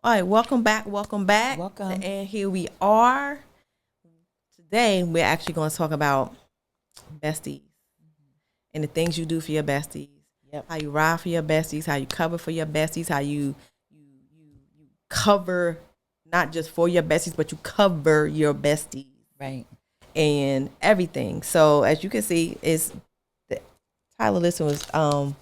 All right, welcome back. Welcome back. Welcome. And here we are. Today, we're actually going to talk about besties and the things you do for your besties. Yep. How you ride for your besties, how you cover for your besties, how you cover not just for your besties, but you cover your besties. Right. And everything. So as you can see, is the title of this one was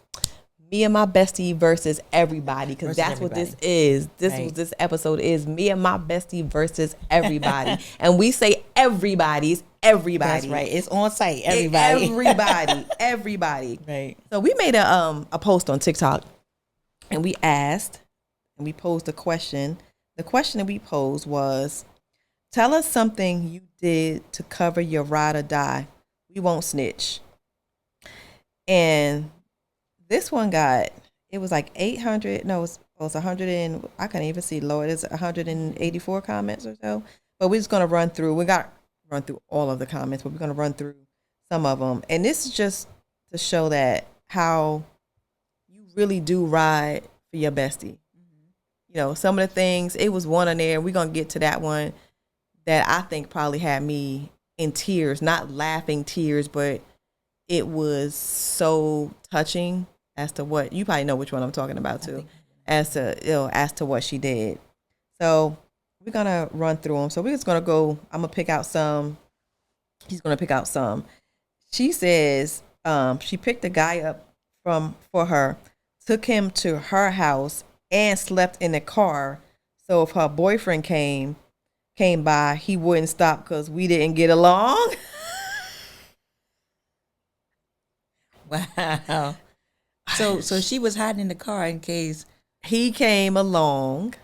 me and my bestie versus everybody, because that's what this is. This episode is me and my bestie versus everybody. And we say everybody's everybody. That's right. It's on site. Everybody. Everybody. Right. So we made a post on TikTok, and we asked, and we posed a question. The question that we posed was, tell us something you did to cover your ride or die. We won't snitch. And this one it was like 800, no, it was 100 and, I can't even see, Lord, it's 184 comments or so. But we're just going to run through all of the comments, but we're going to run through some of them. And this is just to show that how you really do ride for your bestie. Mm-hmm. You know, some of the things, it was one on there, and we're going to get to that one that I think probably had me in tears, not laughing tears, but it was so touching as to what, you probably know which one I'm talking about too, as to what she did. So we're going to run through them. So we're just going to go, I'm going to pick out some. He's going to pick out some. She says she picked a guy up for her, took him to her house and slept in the car. So if her boyfriend came by, he wouldn't stop because we didn't get along. Wow. So she was hiding in the car in case he came along,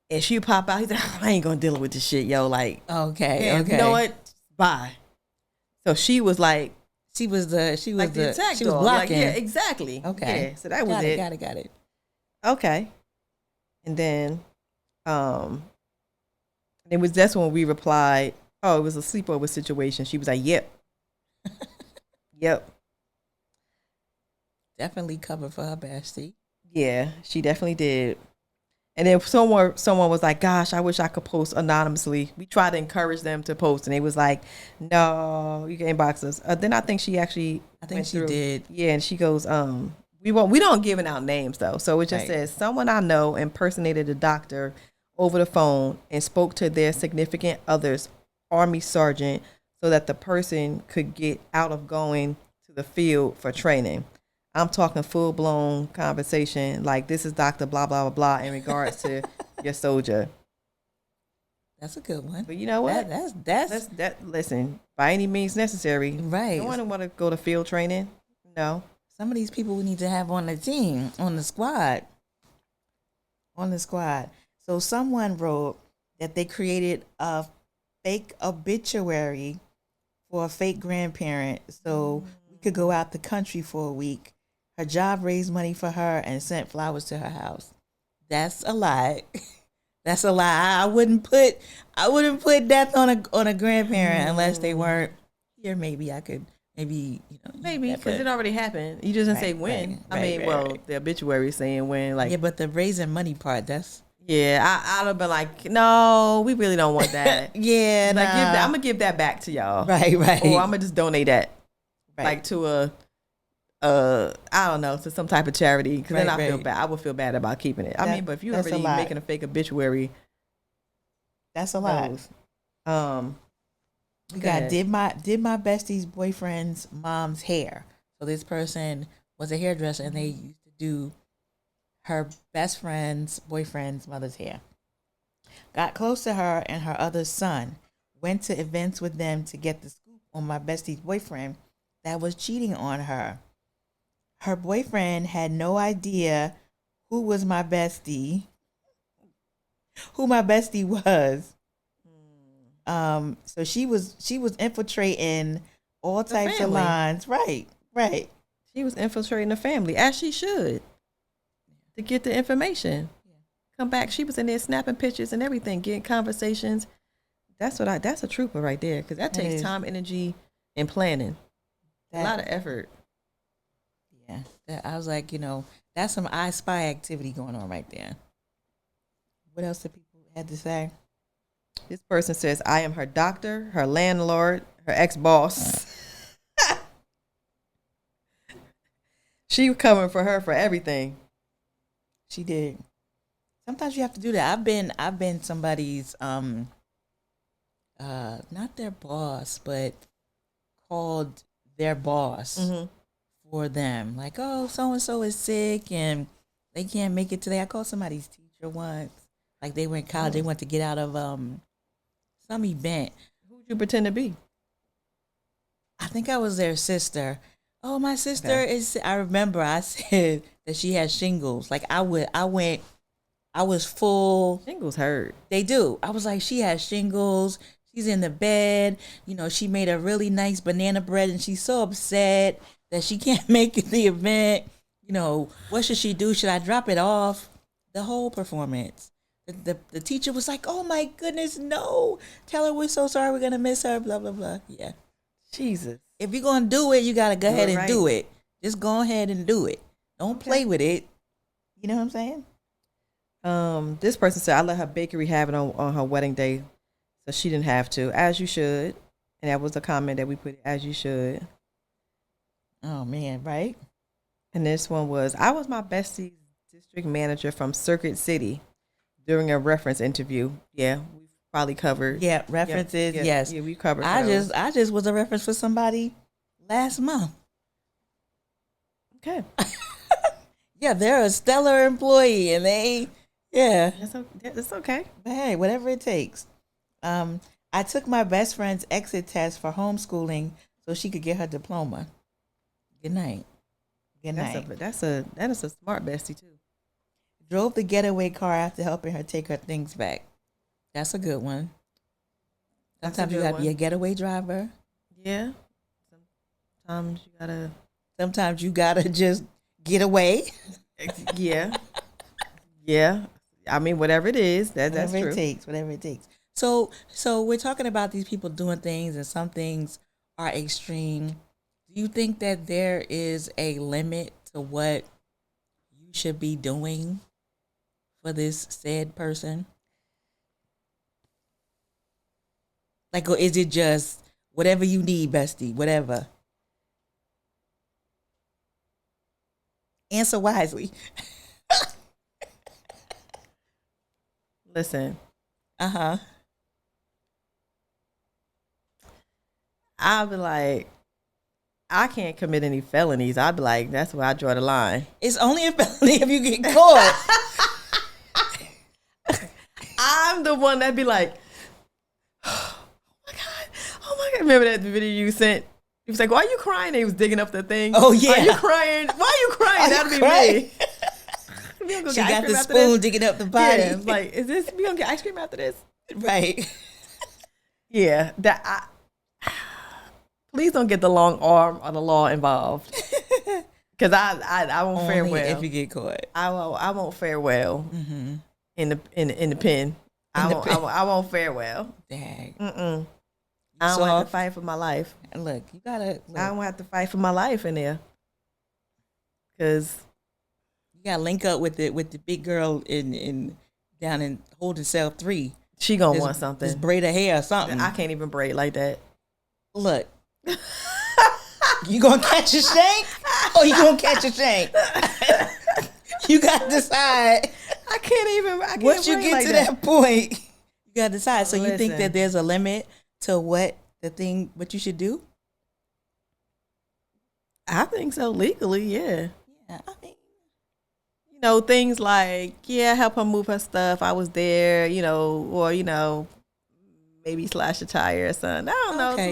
and she pop out. He's like, I ain't gonna deal with this shit, yo. Like, okay. You know what? Bye. So she was like, she was she was blocking. Like, yeah, exactly. Okay. Yeah, so that was it. Got it. Okay. And then, that's when we replied, oh, it was a sleepover situation. She was like, yep. Yep. Definitely covered for her bestie. Yeah, she definitely did. And then someone was like, gosh, I wish I could post anonymously. We tried to encourage them to post, and they was like, no, you can inbox us. Then I think she did. Yeah, and she goes, we don't giving out names though. So it just says, someone I know impersonated a doctor over the phone and spoke to their significant other's Army sergeant so that the person could get out of going to the field for training. I'm talking full-blown conversation, like this is Dr. blah, blah, blah, blah, in regards to your soldier. That's a good one. But you know what? That's listen, by any means necessary. Right. You don't want to go to field training. No. Some of these people we need to have on the team, on the squad. So someone wrote that they created a fake obituary for a fake grandparent so we could go out the country for a week. Her job raised money for her and sent flowers to her house. That's a lie. That's a lie. I wouldn't put death on a grandparent unless they weren't here. Maybe I could. Maybe because it already happened. You just didn't say when. The obituary saying when. Like, yeah, but the raising money part. That's. Yeah, I'd have been like, no, we really don't want that. Yeah, like I'm gonna give that back to y'all. Right. Or I'm gonna just donate that, like to I don't know, to some type of charity. Because then I feel bad. I would feel bad about keeping it. But if you're already making a fake obituary, that's a lot. We got did my bestie's boyfriend's mom's hair. So this person was a hairdresser, and they used to do her best friend's boyfriend's mother's hair. Got close to her and her other son. Went to events with them to get the scoop on my bestie's boyfriend that was cheating on her. Her boyfriend had no idea who my bestie was. So she was infiltrating all types of lines. Right. She was infiltrating the family, as she should, to get the information. Come back. She was in there snapping pictures and everything, getting conversations. That's a trooper right there, because that takes time, energy, and planning. A lot of effort. Yeah. I was like, that's some I Spy activity going on right there. What else did people had to say? This person says, I am her doctor, her landlord, her ex-boss. She coming for her for everything. She did. Sometimes you have to do that. I've been somebody's not their boss, but called their boss for them. Like, oh, so and so is sick and they can't make it today. I called somebody's teacher once. Like they were in college, they went to get out of some event. Who'd you pretend to be? I think I was their sister. Oh, my sister is. I remember I said that she had shingles. Like I was full. Shingles hurt. They do. I was like, she has shingles. She's in the bed. She made a really nice banana bread, and she's so upset that she can't make the event. What should she do? Should I drop it off? The whole performance. The teacher was like, oh my goodness, no. Tell her we're so sorry, we're going to miss her, blah, blah, blah. Yeah. Jesus. If you're going to do it, you got to go ahead and right. do it. Just go ahead and do it. Don't play with it. You know what I'm saying? This person said, I let her bakery have it on her wedding day, so she didn't have to, as you should. And that was a comment that we put, as you should. Oh, man, right? And this one was, I was my bestie's district manager from Circuit City during a reference interview. Yeah, we've probably covered. Yeah, references, yes. Yeah, we covered I just was a reference for somebody last month. Okay. Yeah, they're a stellar employee, and That's okay. But hey, whatever it takes. I took my best friend's exit test for homeschooling so she could get her diploma. Good night. Good night. That is a smart bestie too. Drove the getaway car after helping her take her things back. That's a good one. Sometimes you gotta be a getaway driver. Yeah. Sometimes you gotta just get away. Yeah. Yeah. I mean, whatever it is, that's true. Whatever it takes. So we're talking about these people doing things, and some things are extreme. Do you think that there is a limit to what you should be doing for this said person? Like, or is it just whatever you need, bestie, whatever? Answer wisely. Listen. Uh-huh. I'll be like, I can't commit any felonies. I'd be like, that's where I draw the line. It's only a felony if you get caught. I'm the one that'd be like, oh my God. Remember that video you sent? He was like, why are you crying? And he was digging up the thing. Oh, yeah. Are you crying? Why are you crying? That'd be me. She got the spoon digging up the body. Yeah, like, we gonna get ice cream after this? Right. Yeah. Please don't get the long arm or the law involved. Because I won't fare well. If you get caught. I won't fare well in the pen. I won't fare well. Dang. I don't have to fight for my life. And look, you gotta. I don't have to fight for my life in there. Because you gotta link up with the big girl in down in holding cell 3. She gonna want something. Just braid her hair or something. I can't even braid like that. Look. You gonna catch a shank? Or you gonna catch a shank? You gotta decide. I can't once you get to that point, you gotta decide. So Listen. You think that there's a limit to what you should do? I think so, legally, yeah. Yeah, I mean, things like, help her move her stuff. I was there, or, maybe slash a tire or something. I don't know. Okay,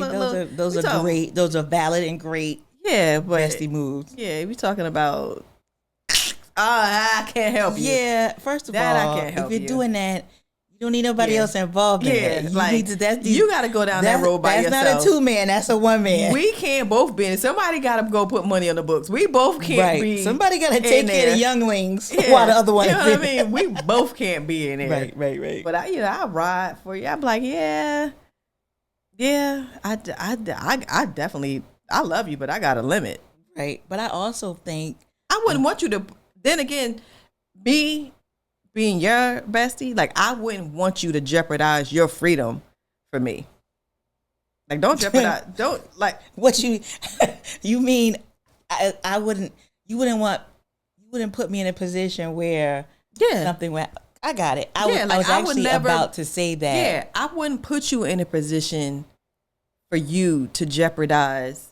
those are great. Those are valid and great. Yeah, but bestie moves. Yeah, we talking about. I can't help you. Yeah, first of all, I can't help if you're doing that, you don't need nobody else involved in it. You got to go down that road by yourself. That's not a 2-man. That's a 1-man. We can't both be in it. Somebody got to go put money on the books. We both can't be. Somebody got to take care of younglings while the other one. You know what I mean? We both can't be in it. Right. But I ride for you. I'm like, yeah. I definitely. I love you, but I got a limit. Right. But I also think I wouldn't want you to. Then again, be being your bestie, like I wouldn't want you to jeopardize your freedom for me. Like don't jeopardize. Don't like what you mean. I wouldn't. You wouldn't put me in a position where something went. I got it. I was actually about to say that. Yeah, I wouldn't put you in a position for you to jeopardize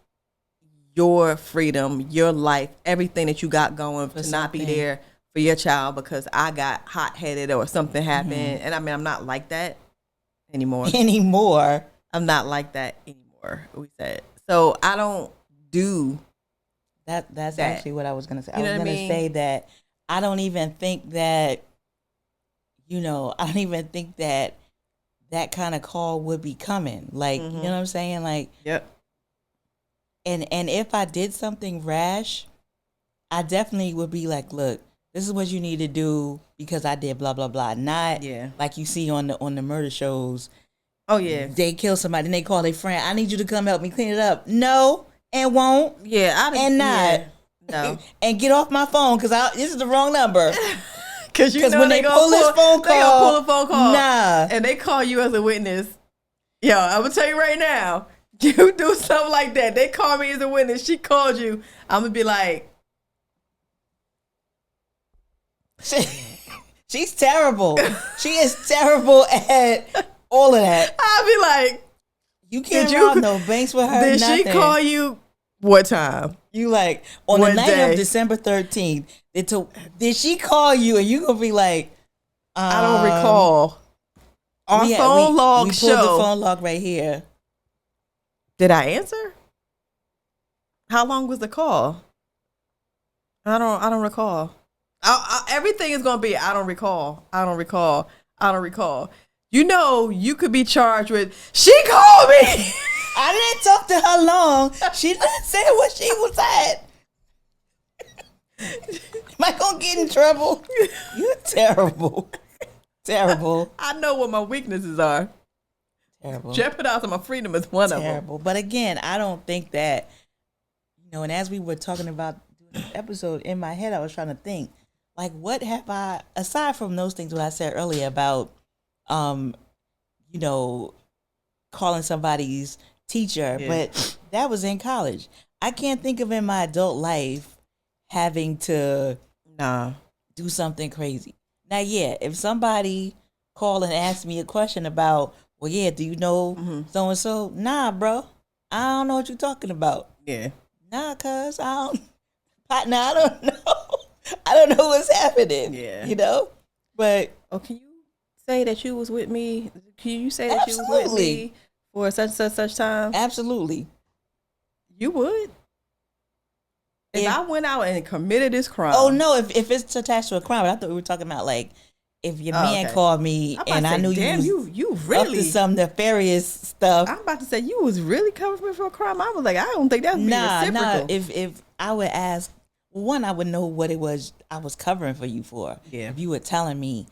your freedom, your life, everything that you got going to not be there for your child because I got hot-headed or something happened. Mm-hmm. And I mean, I'm not like that anymore. I'm not like that anymore, we said. So I don't do that. That's that. Actually what I was going to say. I was going to say that I don't even think that, I don't even think that kind of call would be coming. Like, you know what I'm saying? Like, yep. And if I did something rash, I definitely would be like, look, this is what you need to do because I did blah, blah, blah. Not like you see on the murder shows. Oh, yeah. They kill somebody and they call their friend. I need you to come help me clean it up. No, and won't. Yeah. And not. Yeah, no. And get off my phone because this is the wrong number. Because when they pull this phone call. They going to pull a phone call. Nah. And they call you as a witness. Yo, I'm going to tell you right now. You do something like that. They call me as a witness. She called you. I'm going to be like. She's terrible. She is terrible at all of that. I'll be like. You can't rob no banks with her. Did she call you what time? You like, on the night of December 13th. Did she call you? And you going to be like. I don't recall. Our phone log show. We pulled the phone log right here. Did I answer? How long was the call? I don't recall. Everything is gonna be I don't recall. You could be charged with she called me. I didn't talk to her long. She didn't say what she was at. Am I gonna get in trouble? You're terrible. Terrible. I know what my weaknesses are. Terrible. Jeopardizing my freedom is one of them. Terrible. But again, I don't think that, and as we were talking about doing this episode, in my head, I was trying to think, like, what have I, aside from those things what I said earlier about, calling somebody's teacher, but that was in college. I can't think of in my adult life having to do something crazy. Now, if somebody called and asked me a question about, well, do you know so-and-so? Nah, bro. I don't know what you're talking about. Yeah. Nah, cuz I don't know. I don't know what's happening. Yeah. But. Oh, can you say that you was with me? Can you say that you was with me for such time? Absolutely. You would? If I went out and committed this crime. Oh, no. If it's attached to a crime, I thought we were talking about, like, if your man called me and I knew you really up to some nefarious stuff. I'm about to say you was really covering for a crime. I was like, I don't think that would be reciprocal. If I would ask, one, I would know what it was I was covering for you for. Yeah. If you were telling me,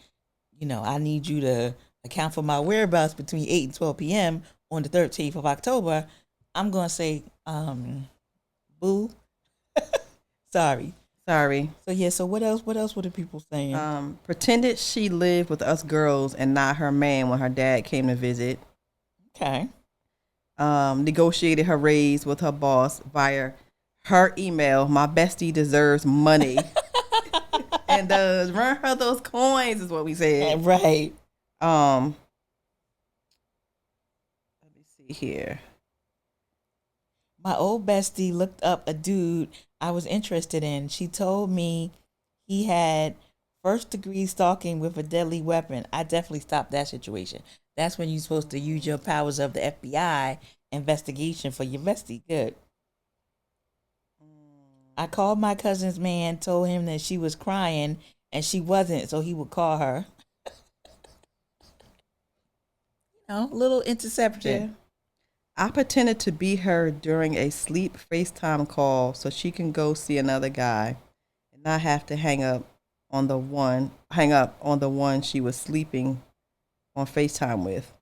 I need you to account for my whereabouts between 8 and 12 p.m. on the 13th of October, I'm going to say, boo. Sorry. So what else were the people saying? Pretended she lived with us girls and not her man when her dad came to visit. Okay. Negotiated her raise with her boss via her email. My bestie deserves money. And does run her those coins is what we said. Right. Let me see here. My old bestie looked up a dude I was interested in. She told me he had first-degree stalking with a deadly weapon. I definitely stopped that situation. That's when you're supposed to use your powers of the FBI investigation for your bestie. Good. I called my cousin's man, told him that she was crying, and she wasn't, so he would call her. A little interception. Yeah. I pretended to be her during a sleep FaceTime call so she can go see another guy and not have to hang up on the one she was sleeping on FaceTime with.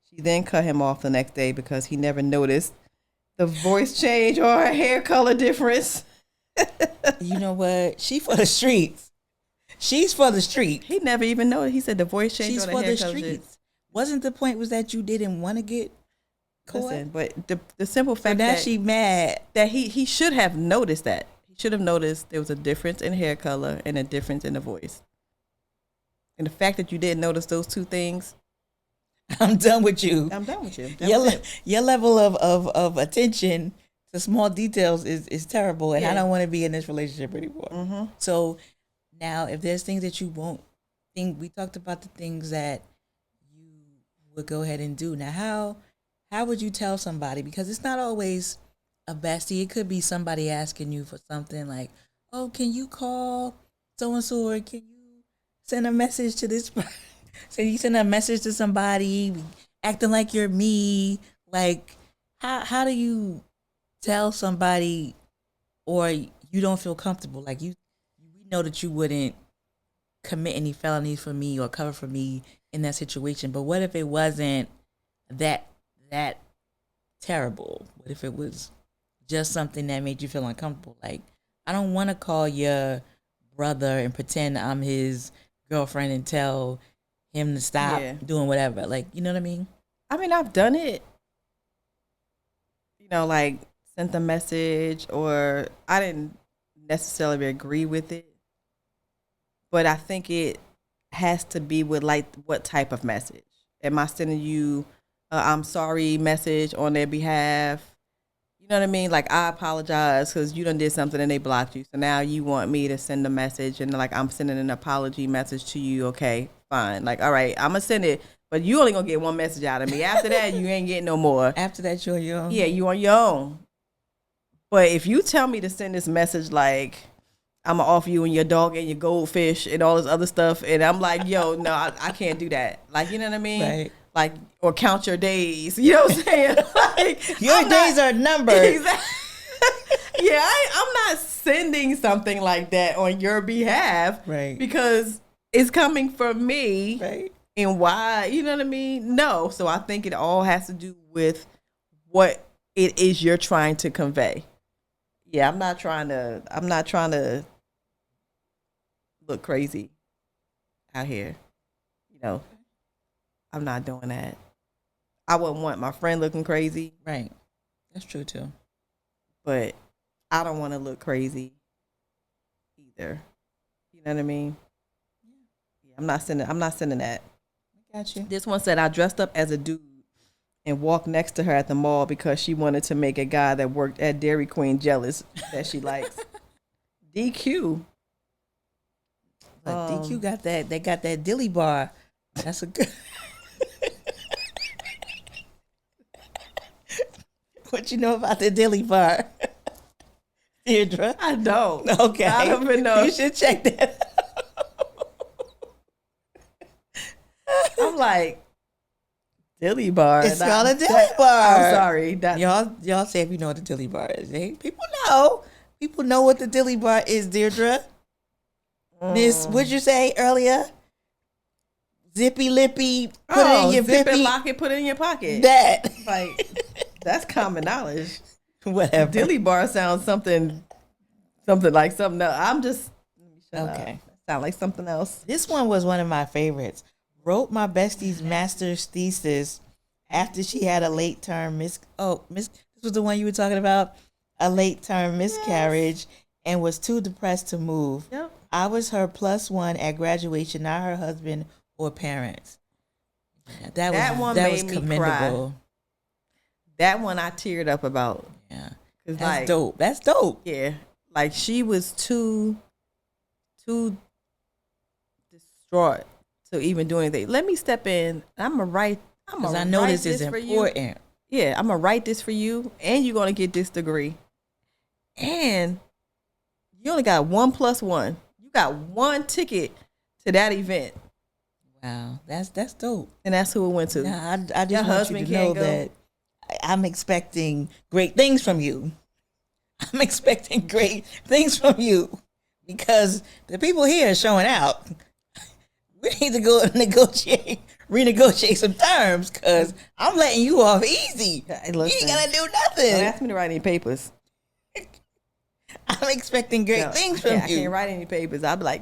She then cut him off the next day because he never noticed the voice change or her hair color difference. You know what? She for the streets. She's for the street. He never even noticed. He said the voice change She's on the for hair the color. streets. Wasn't the point was that you didn't want to get caught? Listen, but the simple So fact now that she mad. that he should have noticed that. He should have noticed there was a difference in hair color and a difference in the voice. And the fact that you didn't notice those two things, I'm done with you. I'm done with you. That's Your level of attention to small details is terrible, and I don't want to be in this relationship anymore. Mm-hmm. So now, if there's things that you won't think, we talked about the things that you would go ahead and do. Now, how would you tell somebody? Because it's not always a bestie. It could be somebody asking you for something like, "Oh, can you call so and so, or can you send a message to this?" So you send a message to somebody acting like you're me. Like, how do you tell somebody, or you don't feel comfortable? Like we know that you wouldn't commit any felonies for me or cover for me in that situation. But what if it wasn't that terrible? What if it was just something that made you feel uncomfortable? Like, I don't want to call your brother and pretend I'm his girlfriend and tell him to stop doing whatever. Like, you know what I mean? I mean, I've done it. You know, like sent a message, or I didn't necessarily agree with it, but I think it has to be with like what type of message. Am I sending you I'm sorry message on their behalf? You know what I mean? Like, I apologize because you done did something and they blocked you. So now you want me to send a message, and like I'm sending an apology message to you. Okay, fine. Like, all right, I'm gonna send it, but you only gonna get one message out of me. After that, you ain't getting no more. After that, you're on your own. Yeah, you on your own. But if you tell me to send this message like I'm gonna offer you and your dog and your goldfish and all this other stuff, and I'm like, yo, no, I can't do that. Like, you know what I mean? Right. Like, or count your days. You know what I'm saying? Like, your days are numbered. Exactly. Yeah, I'm not sending something like that on your behalf, right? Because it's coming from me, right? And why? You know what I mean? No. So I think it all has to do with what it is you're trying to convey. Yeah, I'm not trying to look crazy out here. You know, I'm not doing that. I wouldn't want my friend looking crazy. Right. That's true too. But I don't want to look crazy either. You know what I mean? Yeah, I'm not sending that. I got you. This one said, I dressed up as a dude and walked next to her at the mall because she wanted to make a guy that worked at Dairy Queen jealous that she likes. DQ. But DQ got that. They got that dilly bar. That's a good. What you know about the dilly bar, Deirdre? I don't. Okay. I don't even know. You should check that out. I'm like, dilly bar. It's called a dilly bar. I'm sorry. Y'all say if you know what the dilly bar is. People know. People know what the dilly bar is, Deirdre. Miss, what'd you say earlier? Zippy lippy, put it in your zip zippy. it, lock it, put it in your pocket. That. Like, that's common knowledge. Whatever. Dilly bar sounds something like something else. I'm just, okay. Sound like something else. This one was one of my favorites. Wrote my bestie's master's thesis after she had a late term this was the one you were talking about, a late term miscarriage, and was too depressed to move. Yep. I was her +1 at graduation, not her husband or parents. That was made me commendable. cry. That one I teared up about. Yeah. That's That's dope. That's dope. Yeah. Like, she was too distraught to even do anything. Let me step in. I'm gonna write. Because I know this is important. Yeah, I'm gonna write this for you, and you're gonna get this degree. And you only got 1+1. You got one ticket to that event. Wow, that's dope. And that's who it went to. Nah, I just want you to know that I'm expecting great things from you. I'm expecting great things from you because the people here are showing out. We need to go and renegotiate some terms because I'm letting you off easy. Hey, you ain't gotta do nothing. Don't ask me to write any papers. I'm expecting great things from you. I can't write any papers. I'll be like,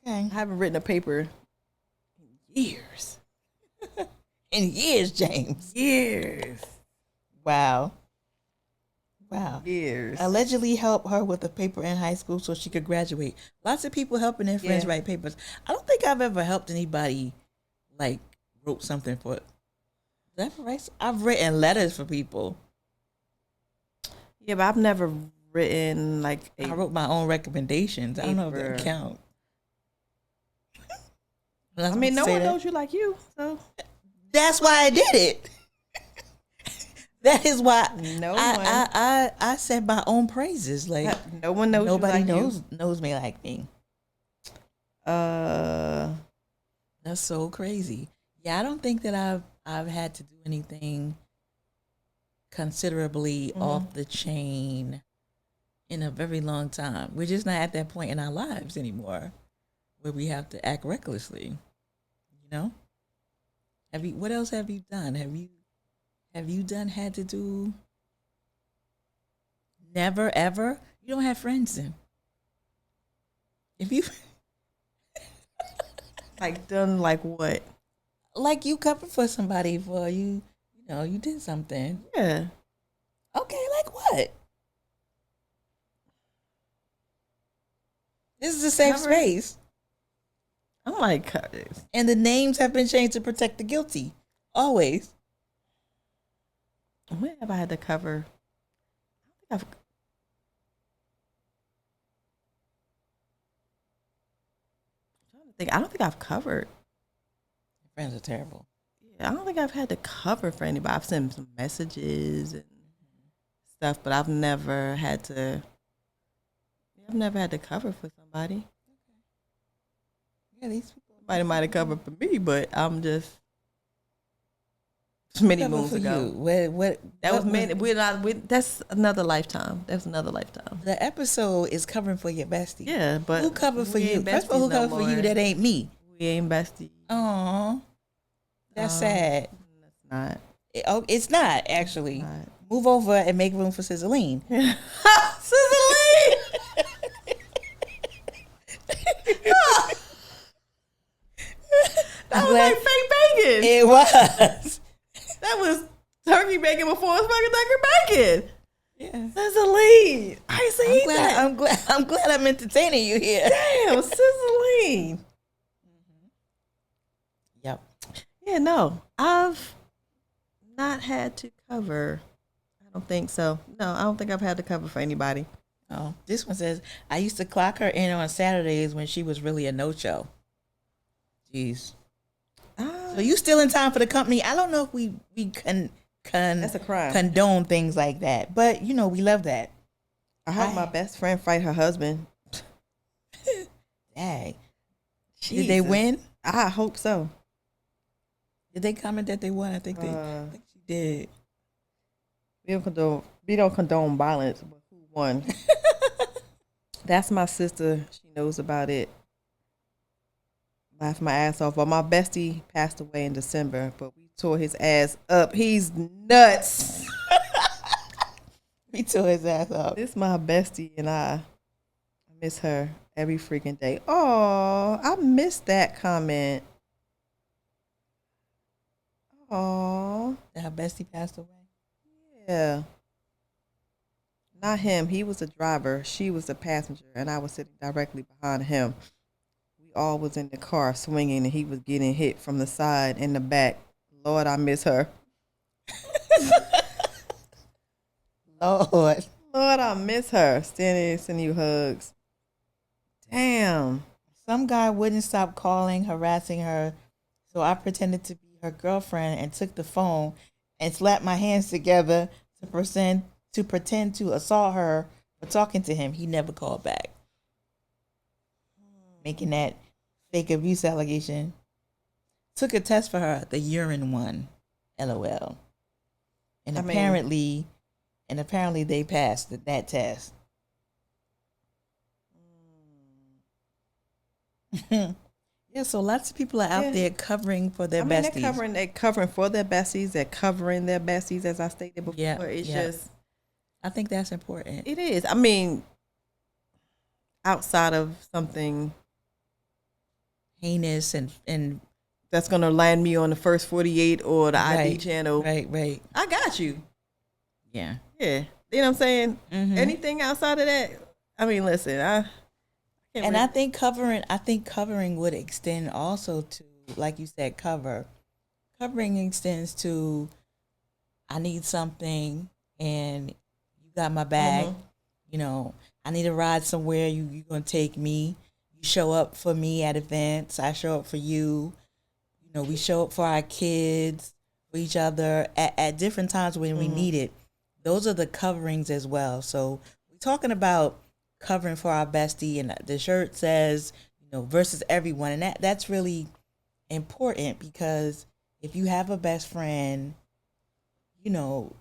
Okay. I haven't written a paper in years. In years, James. Years. Wow. Wow. Years. Allegedly helped her with a paper in high school so she could graduate. Lots of people helping their friends write papers. I don't think I've ever helped anybody, like, wrote something for. Is that right? I've written letters for people. Yeah, but I've never written like I wrote my own recommendations. I don't know if that counts. I mean, no one knows you like you, so that's why I did it. That is why I said my own praises. Like no one knows. Nobody you like knows me like me. That's so crazy. Yeah, I don't think that I've had to do anything considerably off the chain in a very long time. We're just not at that point in our lives anymore where we have to act recklessly. You know? What else have you done? Have you had to do? Never ever? You don't have friends then. If you like done like what? Like you covered for somebody for you know, you did something. Yeah. Okay, like what? This is a safe space. I'm like, and the names have been changed to protect the guilty. Always. When have I had to cover? I don't think I've covered. Your friends are terrible. Yeah, I don't think I've had to cover for anybody. I've sent some messages and stuff, but I've never had to. I've never had to cover for somebody. Okay. Yeah, these people might have covered for me, but I'm just many moons ago. What was many. That's another lifetime. That's another lifetime. The episode is covering for your bestie. Yeah, but who covered for you? First of all, who covered for you? That ain't me. We ain't besties. Aw, that's sad. That's not. It's not actually. It's not. Move over and make room for Scissaline. Scissaline. That was like fake bacon. It was. That was turkey bacon before it was fucking turkey bacon. Yeah. Scissaline. I see that. I'm glad I'm entertaining you here. Damn, Scissaline. Yep. Yeah, no. I've not had to cover. I don't think so. No, I don't think I've had to cover for anybody. Oh, this one says, I used to clock her in on Saturdays when she was really a no-show. Jeez. So you still in time for the company? I don't know if we that's a crime. Condone things like that, but you know we love that. I hope my best friend fight her husband. Dang. Jesus. Did they win? I hope so. Did they comment that they won? I think she did. We don't condone violence, but who won? That's my sister. She knows about it. Laughed my ass off. But my bestie passed away in December, but we tore his ass up. He's nuts. We tore his ass up. This is my bestie, and I miss her every freaking day. Oh, I missed that comment. Oh, that her bestie passed away. Yeah. Not him. He was the driver. She was the passenger, and I was sitting directly behind him. We all was in the car swinging, and he was getting hit from the side and the back. Lord, I miss her. Lord, I miss her. Standing, sending you hugs. Damn. Some guy wouldn't stop calling, harassing her, so I pretended to be her girlfriend and took the phone and slapped my hands together to pretend to assault her for talking to him. He never called back. Making that fake abuse allegation. Took a test for her, the urine one. LOL. And apparently they passed that test. Yeah, so lots of people are out there covering for their besties. They're covering for their besties. They're covering their besties, as I stated before. Yeah, it's just, I think that's important. It is. I mean, outside of something heinous and That's gonna land me on the first 48 or the ID right, channel. right. I got you. Yeah. Yeah. You know what I'm saying? Mm-hmm. Anything outside of that, I mean, listen, I can't And really. I think covering would extend also to, like you said, covering extends to, I need something and you got my back. Mm-hmm. You know, I need to ride somewhere. You gonna take me. You show up for me at events. I show up for you. You know, we show up for our kids, for each other at different times when we need it. Those are the coverings as well. So we're talking about covering for our bestie, and the shirt says, you know, versus everyone, and that's really important because if you have a best friend, you know,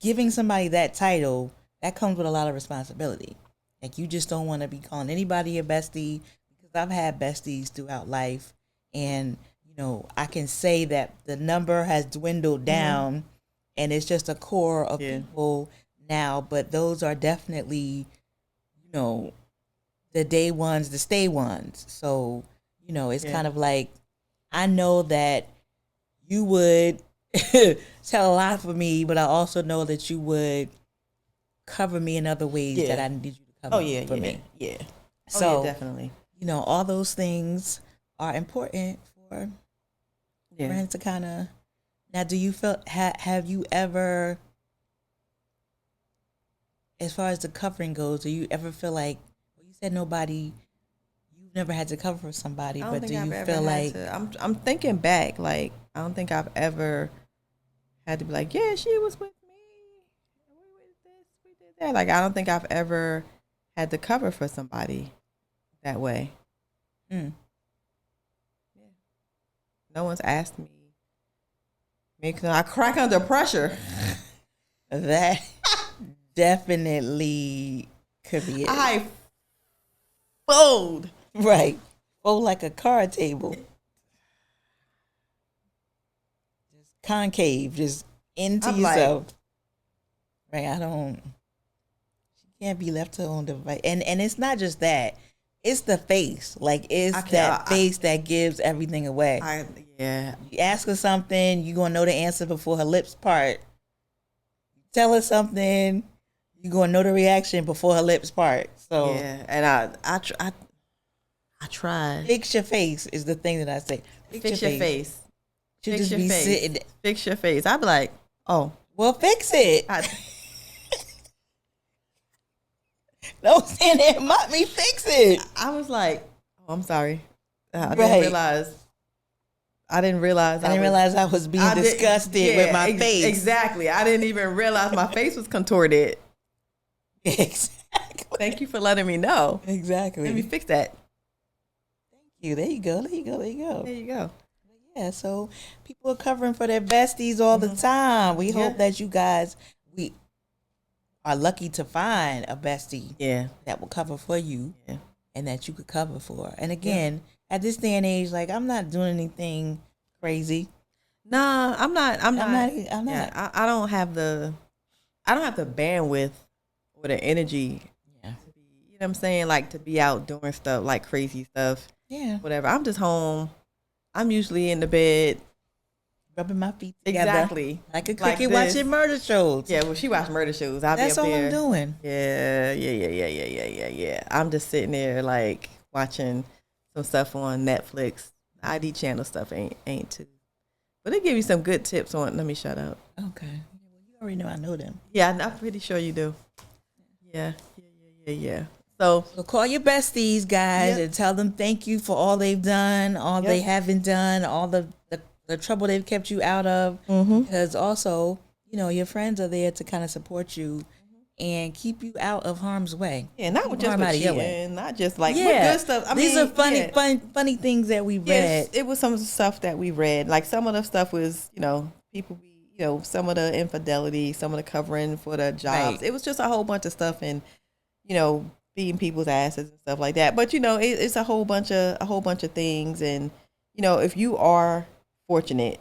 giving somebody that title, that comes with a lot of responsibility. Like, you just don't want to be calling anybody a bestie, because I've had besties throughout life, and you know, I can say that the number has dwindled down, and it's just a core of Yeah. people now. But those are definitely, you know, the day ones, the stay ones. So you know, it's Yeah. kind of like, I know that you would tell a lot for me, but I also know that you would cover me in other ways that Yeah. I need you to cover Oh yeah, for yeah, me. yeah. Oh So, yeah, definitely. you know, all those things are important for Yeah. friends to kind of. Now, do you feel, have you ever, as far as the covering goes, do you ever feel like, well, you said nobody, you've never had to cover for somebody, I don't but think do I've you ever feel had like, to. I'm thinking back. Like I don't think I've ever had to be like, yeah, she was with me. We did this, we did that. Like I don't think I've ever had to cover for somebody that way. mm, Yeah. No one's asked me. Because I crack under pressure. that definitely could be it. I fold. Right. Fold like a card table. Just concave, just into I'm like, yourself. Right. I don't, she can't be left to her own device. And it's not just that. It's the face. Like, it's I can't. that face that gives everything away. Yeah. You ask her something, you gonna know the answer before her lips part. Tell her something, you gonna know the reaction before her lips part. So Yeah. And I try. fix your face is the thing that I say. Fix your face. Should Fix just your be face. sitting. Fix your face. I'd be like, oh, Well, fix it. I, Don't stand there and mock me. Fix it. I was like, oh, I'm sorry. I didn't Right. realize. I didn't realize. I didn't realize I was being disgusted with my face. Exactly. I didn't even realize my face was contorted. Exactly. Thank you for letting me know. Exactly. Let me fix that. Thank you. There you go. There you go. There you go. There you go. Yeah. So people are covering for their besties all the time. We hope that you guys, we are lucky to find a bestie Yeah. that will cover for you, Yeah. and that you could cover for. And again, at this day and age, like, I'm not doing anything crazy. Nah, I'm not. I'm not. Yeah, I don't have the. I don't have the bandwidth or the energy. Yeah. You know what I'm saying? Like to be out doing stuff like crazy stuff. Yeah. Whatever. I'm just home. I'm usually in the bed. Rubbing my feet together. Exactly. Like a Like cricket this. watching murder shows. Yeah. Well, she watched murder shows. I'll That's be up all there. I'm doing. Yeah. I'm just sitting there like watching some stuff on Netflix. ID channel stuff ain't too. But they give you some good tips on. Let me shut up. Okay. Well, you already know I know them. Yeah, I'm pretty sure you do. Yeah. So So call your besties, guys, and tell them thank you for all they've done, all they haven't done, all the trouble they've kept you out of. Because also, you know, your friends are there to kind of support you and keep you out of harm's way. yeah, not Keep just harm with out of your way. cheating, not just like with Yeah, good stuff. I these mean, are funny, yeah. funny things that we Yes, read. it was some stuff that we read. Like some of the stuff was, people be, some of the infidelity, some of the covering for the jobs. Right. It was just a whole bunch of stuff and, beating people's asses and stuff like that. But it's a whole bunch of things. And if you are fortunate,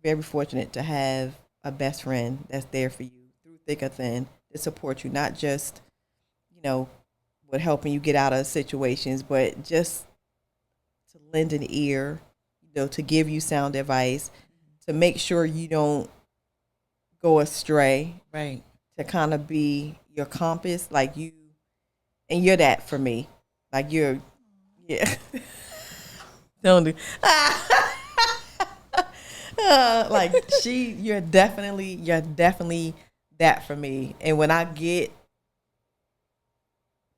very fortunate to have a best friend that's there for you through thick or thin to support you, not just with helping you get out of situations, but just to lend an ear, to give you sound advice, to make sure you don't go astray, Right. to kind of be your compass, like you, and you're that for me. Like yeah. Don't do. Like you're definitely that for me. And when I get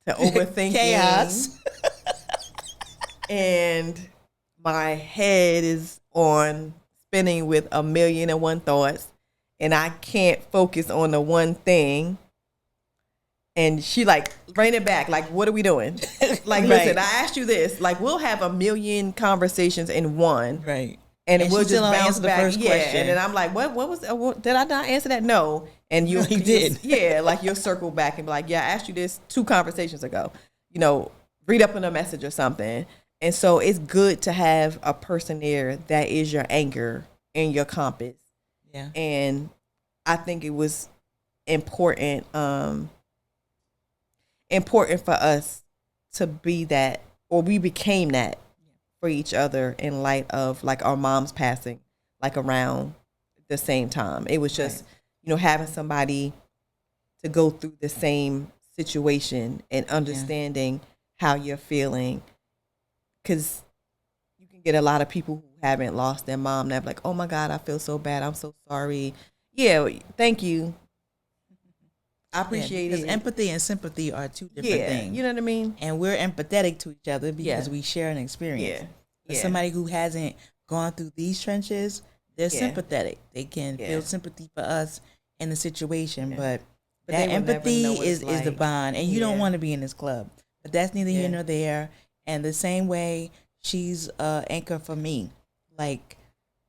to overthinking Chaos. and my head is on spinning with a million and one thoughts, and I can't focus on the one thing. And she like, bring it back. Like, what are we doing? Like, listen, I asked you this. Like, we'll have a million conversations in one. Right. And we'll just bounce the back. first question. And then I'm like, what was, did I not answer that? No. And you did. Yeah, like you'll circle back and be like, yeah, I asked you this 2 conversations ago. Read up in a message or something. And so it's good to have a person there that is your anchor and your compass. Yeah. And I think it was important for us to be that, or we became that for each other in light of like our mom's passing, like around the same time. It was just, having somebody to go through the same situation and understanding how you're feeling. Because you can get a lot of people who haven't lost their mom that be like, oh my God, I feel so bad. I'm so sorry. Yeah, thank you. I appreciate it. Because empathy and sympathy are 2 different things. You know what I mean? And we're empathetic to each other because we share an experience. But somebody who hasn't gone through these trenches, they're sympathetic. They can feel sympathy for us in the situation. But that empathy is the bond. And you don't want to be in this club. But that's neither here nor there. And the same way she's an anchor for me. Like,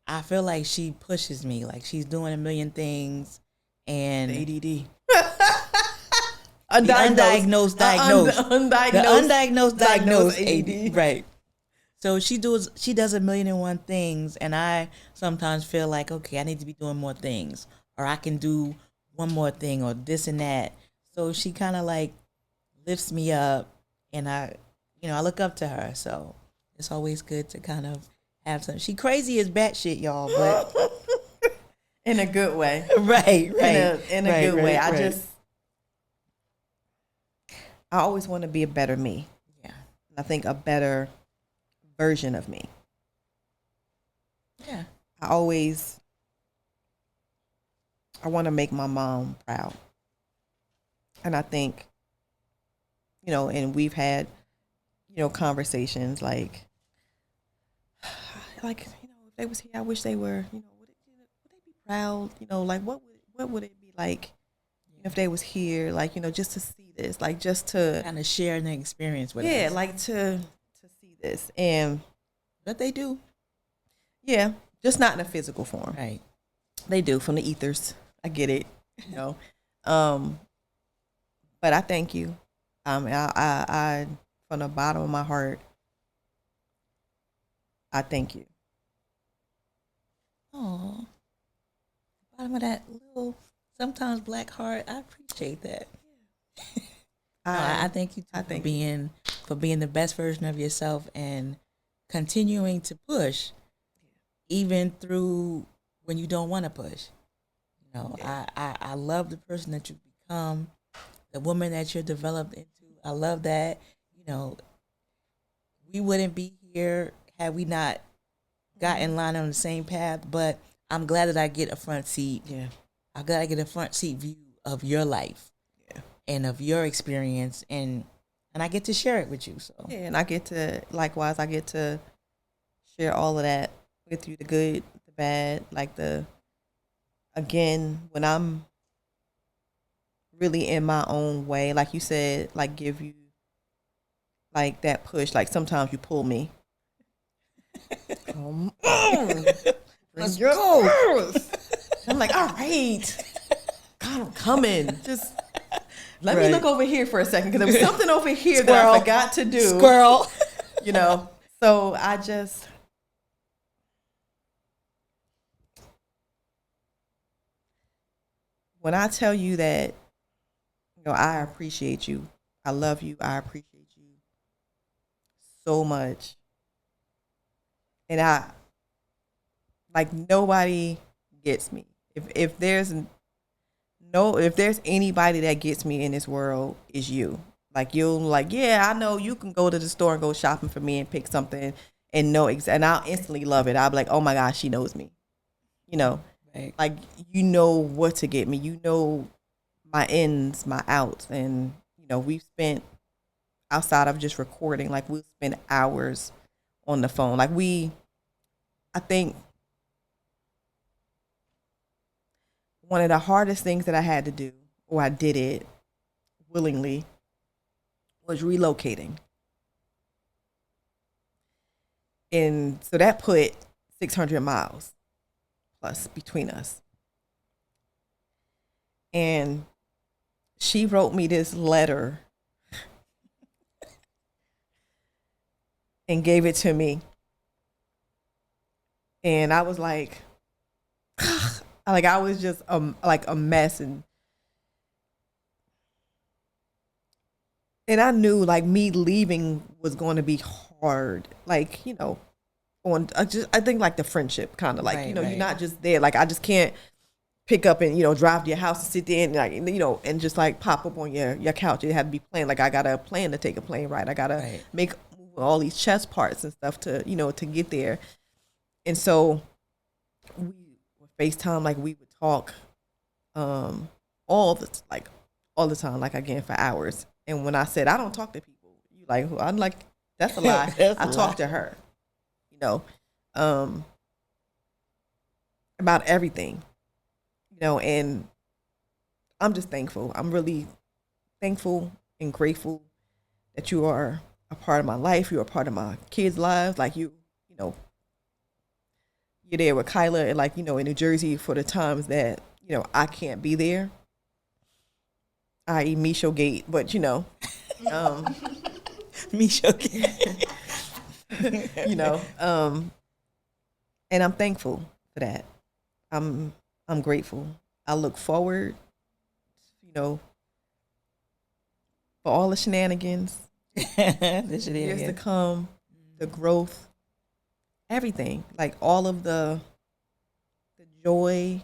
I feel like she pushes me. Like, she's doing a million things. And ADD. Undiagnosed AD. Right. So she does a million and one things, and I sometimes feel like, okay, I need to be doing more things, or I can do one more thing, or this and that. So she kind of like lifts me up, and I look up to her. So it's always good to kind of have some. She crazy as batshit, y'all, but in a good way. Right. In a good way. I always want to be a better me. Yeah. I think a better version of me. Yeah. I want to make my mom proud. And I think, and we've had, conversations like, if they was here, I wish they were, would they be proud? Like what would it be like if they was here, like, just to see this, like just to kind of share the experience with us. Yeah, like to see this. And but they do. Yeah, just not in a physical form. Right. They do from the ethers. I get it. But I thank you. I from the bottom of my heart, I thank you. Oh, bottom of that little sometimes black heart. I appreciate that. I thank you for being the best version of yourself and continuing to push, even through when you don't want to push. I love the person that you become, the woman that you're developed into. I love that. We wouldn't be here had we not got in line on the same path. But I'm glad that I get a front seat. Yeah, I'm glad I get a front seat view of your life. And of your experience, and I get to share it with you. So and I get to share all of that with you, the good, the bad, like again, when I'm really in my own way, like you said, like give you like that push, like sometimes you pull me. Come on. Let's go. I'm like, all right. God, I'm coming. Just let me look over here for a second, because there was something over here that I forgot to do. Squirrel. So I just, when I tell you that, I appreciate you. I love you. I appreciate you so much. And I, like, nobody gets me. If there's no, if there's anybody that gets me in this world, is you. Like, you'll, like, yeah, I know you can go to the store and go shopping for me and pick something and know and I'll instantly love it. I'll be like, oh my gosh, she knows me. You know, Right. like, you know what to get me. You know my ins, my outs, and we've spent, outside of just recording, like, we've spent hours on the phone. Like, I think one of the hardest things that I had to do, or I did it willingly, was relocating. And so that put 600 miles plus between us. And she wrote me this letter and gave it to me. And I was like, like, I was just like a mess. And I knew, like, me leaving was going to be hard. Like, on I think, like, the friendship kind of, like, Right, you're right. not just there. Like, I just can't pick up and drive to your house and sit there and, like, and just, like, pop up on your couch. It had to be planned. Like, I got a plan to take a plane ride. I gotta Right. make all these chess parts and stuff to to get there. And so we would FaceTime, like, we would talk all the time, like, again, for hours. And when I said I don't talk to people, you like, who? I'm like, that's a lie. That's I a talk lie. to her, um, about everything, and I'm just thankful. I'm really thankful and grateful that you are a part of my life. You're a part of my kids' lives. Like, you you're there with Kyla, and, like, in New Jersey for the times that I can't be there, i.e. Misho Gate, but um, Me joking. you know, and I'm thankful for that. I'm I'm grateful. I look forward, you know, for all the shenanigans, This shit years to again. come, the growth, everything. Like, all of the joy,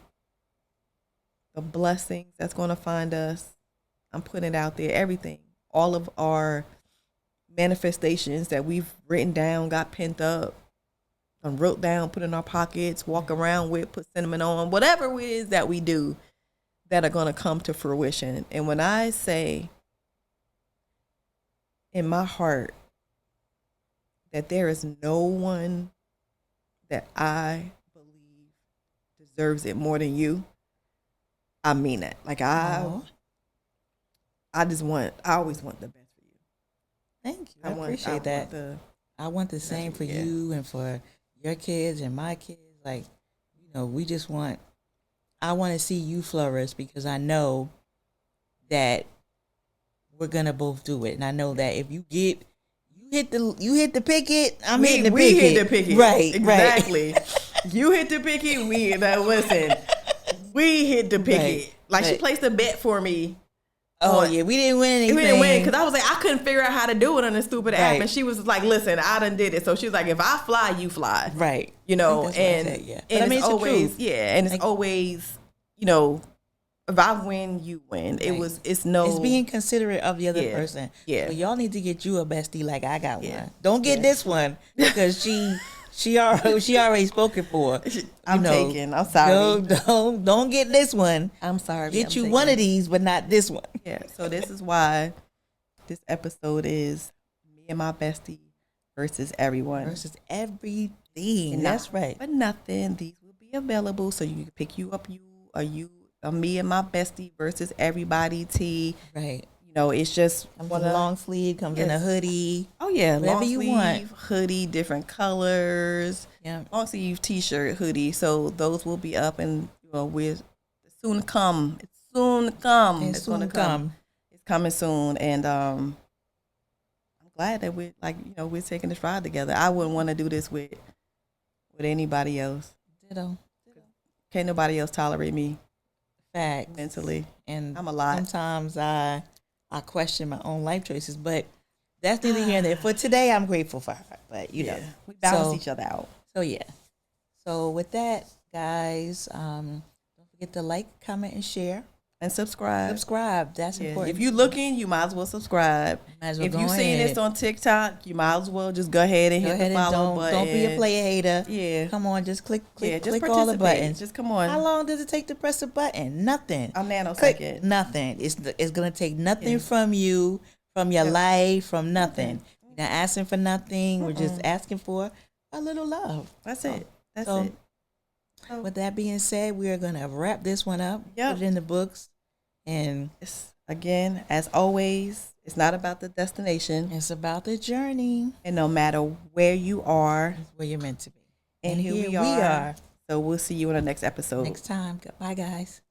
the blessings that's going to find us. I'm putting it out there. Everything, all of our manifestations that we've written down, got pent up, and wrote down, put in our pockets, walk around with, put cinnamon on, whatever it is that we do, that are going to come to fruition. And when I say in my heart that there is no one that I believe deserves it more than you, I mean it. Like, Aw, I always want the best for you. thank you. I appreciate that. I want the same for yeah. you and for your kids and my kids. Like, we just I want to see you flourish because I know that we're gonna both do it, and I know that if you hit the picket, I'm hitting the we picket. hit the picket. Right, Exactly. You hit the picket. Listen. We hit the picket. Right, Like, she right. placed a bet for me. Oh yeah, we didn't win anything. We didn't win because I was like, I couldn't figure out how to do it on the stupid app, Right. and she was like, "Listen, I done did it." So she was like, "If I fly, you fly." Right. You I know, think that's what I and said, yeah. But and I mean, it's it's the always truth. and it's Like- always, if I win, you win. Right. It's being considerate of the other Yeah, person. yeah. So y'all need to get you a bestie like I got Yeah, one. Don't get yeah. this one because she already spoken for. I'm taking. I'm sorry. Don't get this one. I'm sorry. Get I'm you taking. one of these, but not this one. Yeah. So this is why this episode is me and my bestie versus everyone. Versus everything. And That's not right. for nothing. These will be available, so you can pick me and my bestie versus everybody. T. Right. It's just Comes in a long sleeve. Comes in a Yes. hoodie. Oh yeah, Whatever long you sleeve, want. hoodie, different colors. Yeah. Long sleeve T-shirt, hoodie. So those will be up, and we're soon to come. It's soon to come. And It's soon gonna come. It's coming soon, and I'm glad that we're taking this ride together. I wouldn't want to do this with anybody else. Ditto. Can't nobody else tolerate me Facts. mentally. And I'm a lot. Sometimes I question my own life choices, but that's neither here nor there. For today, I'm grateful for her. But We balance so, each other out. So yeah. So with that, guys, don't forget to like, comment, and share. And subscribe. Subscribe. That's Yeah. important. If you're looking, you might as well subscribe. Might as well If go you seen ahead. this on TikTok, you might as well just go ahead and Go hit ahead the and follow button. don't be a player hater. Yeah. Come on, just click Just click all the participate. buttons. Just come on. How long does it take to press a button? Nothing. A nanosecond. Click nothing. It's gonna take nothing from you, from your life, from nothing. We're not asking for nothing. We're just asking for a little love. That's it. That's So, it. So, with that being said, we are gonna wrap this one up. Yep. Put it in the books, and again, as always, it's not about the destination. it's about the journey. And no matter where you are, It's where you're meant to be. and here we are. So we'll see you in the next episode. Next time. Goodbye, guys.